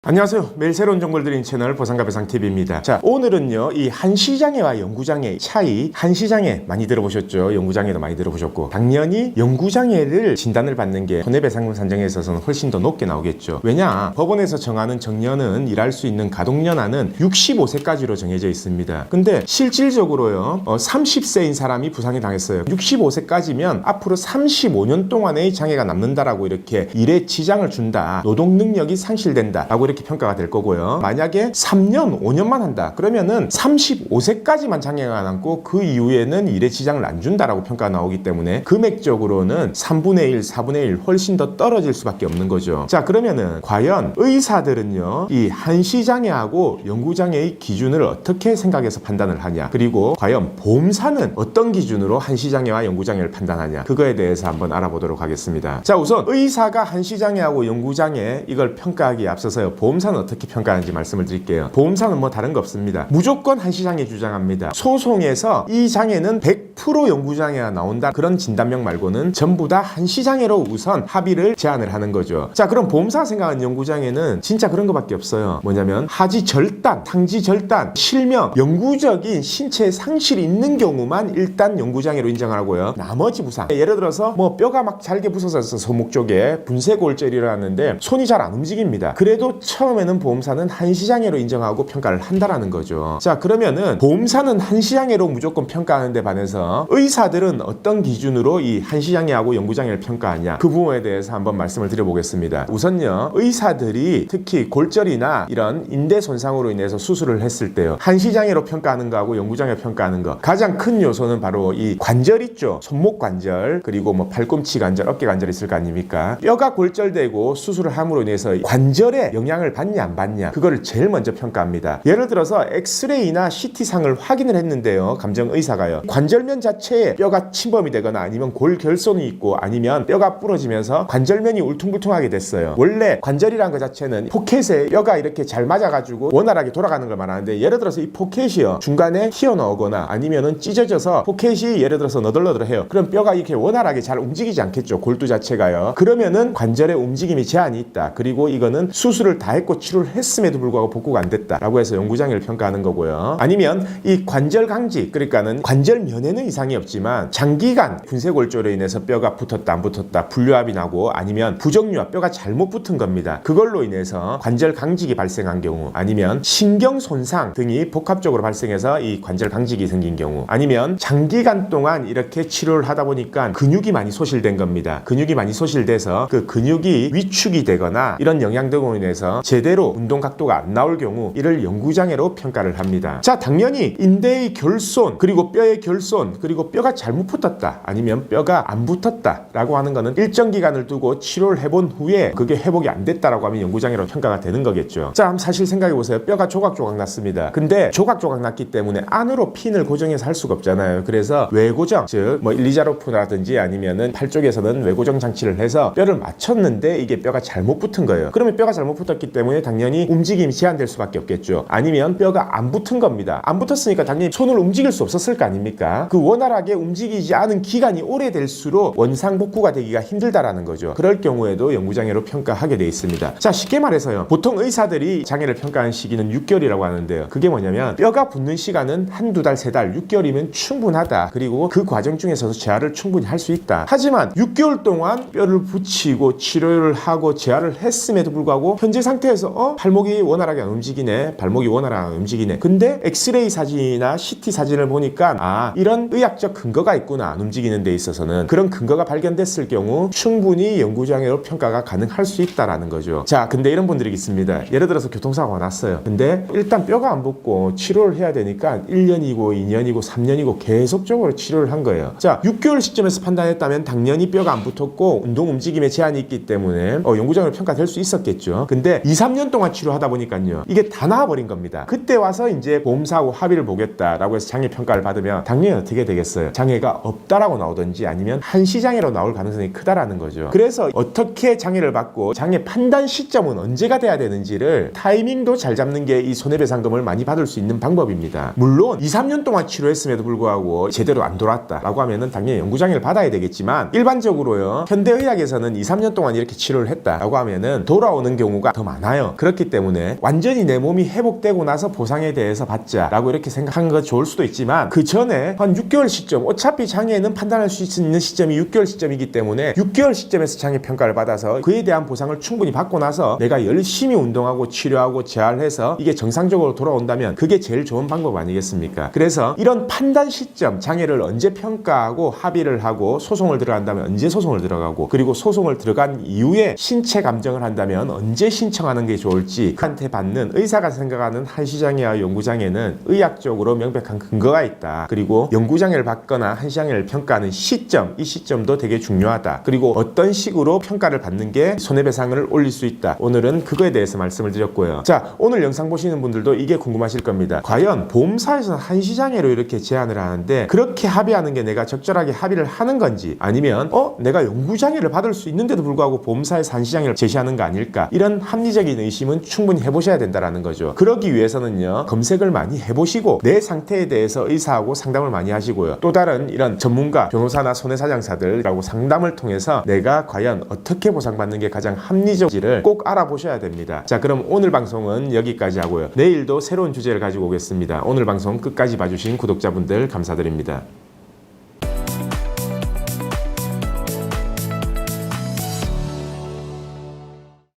안녕하세요. 매일 새로운 정보를 드리는 채널 보상가 배상TV입니다. 자, 오늘은요, 이 한시장애와 연구장애 차이, 한시장애 많이 들어보셨죠? 연구장애도 많이 들어보셨고, 당연히 연구장애를 진단을 받는 게 손해배상금 산정에 있어서는 훨씬 더 높게 나오겠죠. 왜냐? 법원에서 정하는 정년은 일할 수 있는 가동연한은 65세까지로 정해져 있습니다. 근데 실질적으로요, 30세인 사람이 부상이 당했어요. 65세까지면 앞으로 35년 동안의 장애가 남는다라고 이렇게 일에 지장을 준다. 노동 능력이 상실된다. 라고 이렇게 평가가 될 거고요. 만약에 3년, 5년만 한다. 그러면은 35세까지만 장애가 남고 그 이후에는 일에 지장을 안 준다라고 평가가 나오기 때문에 금액적으로는 3분의 1, 4분의 1 훨씬 더 떨어질 수밖에 없는 거죠. 자, 그러면은 과연 의사들은요, 이 한시장애하고 연구장애의 기준을 어떻게 생각해서 판단을 하냐? 그리고 과연 보험사는 어떤 기준으로 한시장애와 연구장애를 판단하냐? 그거에 대해서 한번 알아보도록 하겠습니다. 자, 우선 의사가 한시장애하고 연구장애 이걸 평가하기에 앞서서요, 보험사는 어떻게 평가하는지 말씀을 드릴게요. 보험사는 뭐 다른 거 없습니다. 무조건 한시장애 주장합니다. 소송에서 이 장애는 100% 연구장애가 나온다. 그런 진단명 말고는 전부 다 한시장애로 우선 합의를 제안을 하는 거죠. 자, 그럼 보험사가 생각하는 연구장애는 진짜 그런 거밖에 없어요. 뭐냐면 하지 절단, 상지 절단, 실명, 영구적인 신체 상실이 있는 경우만 일단 연구장애로 인정하고요. 나머지 부상, 예를 들어서 뭐 뼈가 막 잘게 부서져서 손목 쪽에 분쇄골절이라 하는데 손이 잘 안 움직입니다. 그래도 처음에는 보험사는 한시장애로 인정하고 평가를 한다라는 거죠. 자, 그러면은 보험사는 한시장애로 무조건 평가하는 데 반해서 의사들은 어떤 기준으로 이 한시장애하고 연구장애를 평가하냐, 그 부분에 대해서 한번 말씀을 드려보겠습니다. 우선요, 의사들이 특히 골절이나 이런 인대 손상으로 인해서 수술을 했을 때요, 한시장애로 평가하는 거하고 연구장애로 평가하는 거 가장 큰 요소는 바로 이 관절 있죠. 손목 관절, 그리고 뭐 팔꿈치 관절, 어깨 관절 있을 거 아닙니까? 뼈가 골절되고 수술을 함으로 인해서 관절에 영향을 받냐 안 받냐, 그거를 제일 먼저 평가합니다. 예를 들어서 엑스레이나 CT상을 확인을 했는데요, 감정의사가요, 관절면 자체에 뼈가 침범이 되거나 아니면 골결손이 있고 아니면 뼈가 부러지면서 관절면이 울퉁불퉁하게 됐어요. 원래 관절이란 것 자체는 포켓에 뼈가 이렇게 잘 맞아가지고 원활하게 돌아가는 걸 말하는데, 예를 들어서 이 포켓이요, 중간에 튀어나오거나 아니면은 찢어져서 포켓이 예를 들어서 너덜너덜해요. 그럼 뼈가 이렇게 원활하게 잘 움직이지 않겠죠, 골두 자체가요. 그러면은 관절의 움직임이 제한이 있다. 그리고 이거는 수술을 다 했고 치료를 했음에도 불구하고 복구가 안 됐다라고 해서 연구장애를 평가하는 거고요. 아니면 이 관절 강직, 그러니까는 관절면에는 이상이 없지만 장기간 분쇄골절로 인해서 뼈가 붙었다 안 붙었다, 분류압이 나고 아니면 부정류압, 뼈가 잘못 붙은 겁니다. 그걸로 인해서 관절 강직이 발생한 경우, 아니면 신경 손상 등이 복합적으로 발생해서 이 관절 강직이 생긴 경우, 아니면 장기간 동안 이렇게 치료를 하다 보니까 근육이 많이 소실된 겁니다. 근육이 많이 소실돼서 그 근육이 위축이 되거나 이런 영향 등으로 인해서 제대로 운동 각도가 안 나올 경우, 이를 연구장애로 평가를 합니다. 자, 당연히 인대의 결손, 그리고 뼈의 결손, 그리고 뼈가 잘못 붙었다 아니면 뼈가 안 붙었다 라고 하는 거는 일정 기간을 두고 치료를 해본 후에 그게 회복이 안 됐다라고 하면 연구장애로 평가가 되는 거겠죠. 자, 사실 생각해 보세요. 뼈가 조각조각 났습니다. 근데 조각조각 났기 때문에 안으로 핀을 고정해서 할 수가 없잖아요. 그래서 외고정, 즉 뭐 일리자로프라든지 아니면은 팔 쪽에서는 외고정 장치를 해서 뼈를 맞췄는데 이게 뼈가 잘못 붙은 거예요. 그러면 뼈가 잘못 붙었기 때문에 당연히 움직임이 제한될 수밖에 없겠죠. 아니면 뼈가 안 붙은 겁니다. 안 붙었으니까 당연히 손을 움직일 수 없었을 거 아닙니까? 그 원활하게 움직이지 않은 기간이 오래될수록 원상복구가 되기가 힘들다라는 거죠. 그럴 경우에도 연구장애로 평가하게 돼 있습니다. 자, 쉽게 말해서요, 보통 의사들이 장애를 평가하는 시기는 6개월이라고 하는데요, 그게 뭐냐면 뼈가 붙는 시간은 한두 달, 세 달, 6개월이면 충분하다. 그리고 그 과정 중에서도 재활을 충분히 할 수 있다. 하지만 6개월 동안 뼈를 붙이고 치료를 하고 재활을 했음에도 불구하고 현재 상태에서 발목이 원활하게 안 움직이네, 발목이 원활하게 안 움직이네. 근데 엑스레이 사진이나 CT 사진을 보니까 이런 의학적 근거가 있구나, 안 움직이는 데 있어서는. 그런 근거가 발견됐을 경우 충분히 연구장애로 평가가 가능할 수 있다라는 거죠. 자, 근데 이런 분들이 있습니다. 예를 들어서 교통사고가 났어요. 근데 일단 뼈가 안 붙고 치료를 해야 되니까 1년이고 2년이고 3년이고 계속적으로 치료를 한 거예요. 자, 6개월 시점에서 판단했다면 당연히 뼈가 안 붙었고 운동 움직임에 제한이 있기 때문에 연구장애로 평가될 수 있었겠죠. 근데 2, 3년 동안 치료하다 보니까요, 이게 다 나와버린 겁니다. 그때 와서 이제 보험사하고 합의를 보겠다라고 해서 장애 평가를 받으면 당연히 어떻게 되겠어요? 장애가 없다라고 나오든지 아니면 한시장애로 나올 가능성이 크다라는 거죠. 그래서 어떻게 장애를 받고 장애 판단 시점은 언제가 돼야 되는지를 타이밍도 잘 잡는 게 이 손해배상금을 많이 받을 수 있는 방법입니다. 물론 2, 3년 동안 치료했음에도 불구하고 제대로 안 돌아왔다라고 하면은 당연히 연구장애를 받아야 되겠지만, 일반적으로요, 현대의학에서는 2, 3년 동안 이렇게 치료를 했다라고 하면은 돌아오는 경우가 더 많아요. 많아요. 그렇기 때문에 완전히 내 몸이 회복되고 나서 보상에 대해서 받자라고 이렇게 생각하는 건 좋을 수도 있지만 그 전에 한 6개월 시점, 어차피 장애는 판단할 수 있는 시점이 6개월 시점이기 때문에 6개월 시점에서 장애 평가를 받아서 그에 대한 보상을 충분히 받고 나서 내가 열심히 운동하고 치료하고 재활해서 이게 정상적으로 돌아온다면 그게 제일 좋은 방법 아니겠습니까? 그래서 이런 판단 시점, 장애를 언제 평가하고 합의를 하고 소송을 들어간다면 언제 소송을 들어가고, 그리고 소송을 들어간 이후에 신체 감정을 한다면 언제 신청하는 게 좋을지, 그한테 받는 의사가 생각하는 한시장애와 영구장애는 의학적으로 명백한 근거가 있다. 그리고 영구장애를 받거나 한시장애를 평가하는 시점, 이 시점도 되게 중요하다. 그리고 어떤 식으로 평가를 받는 게 손해배상을 올릴 수 있다. 오늘은 그거에 대해서 말씀을 드렸고요. 자, 오늘 영상 보시는 분들도 이게 궁금하실 겁니다. 과연 보험사에서는 한시장애로 이렇게 제안을 하는데 그렇게 합의하는 게 내가 적절하게 합의를 하는 건지, 아니면 내가 영구장애를 받을 수 있는데도 불구하고 보험사에서 한시장애를 제시하는 거 아닐까, 이런 합리적인 의심은 충분히 해보셔야 된다라는 거죠. 그러기 위해서는요, 검색을 많이 해보시고 내 상태에 대해서 의사하고 상담을 많이 하시고요. 또 다른 이런 전문가, 변호사나 손해사장사들하고 상담을 통해서 내가 과연 어떻게 보상받는 게 가장 합리적인지를 꼭 알아보셔야 됩니다. 자, 그럼 오늘 방송은 여기까지 하고요. 내일도 새로운 주제를 가지고 오겠습니다. 오늘 방송 끝까지 봐주신 구독자분들 감사드립니다.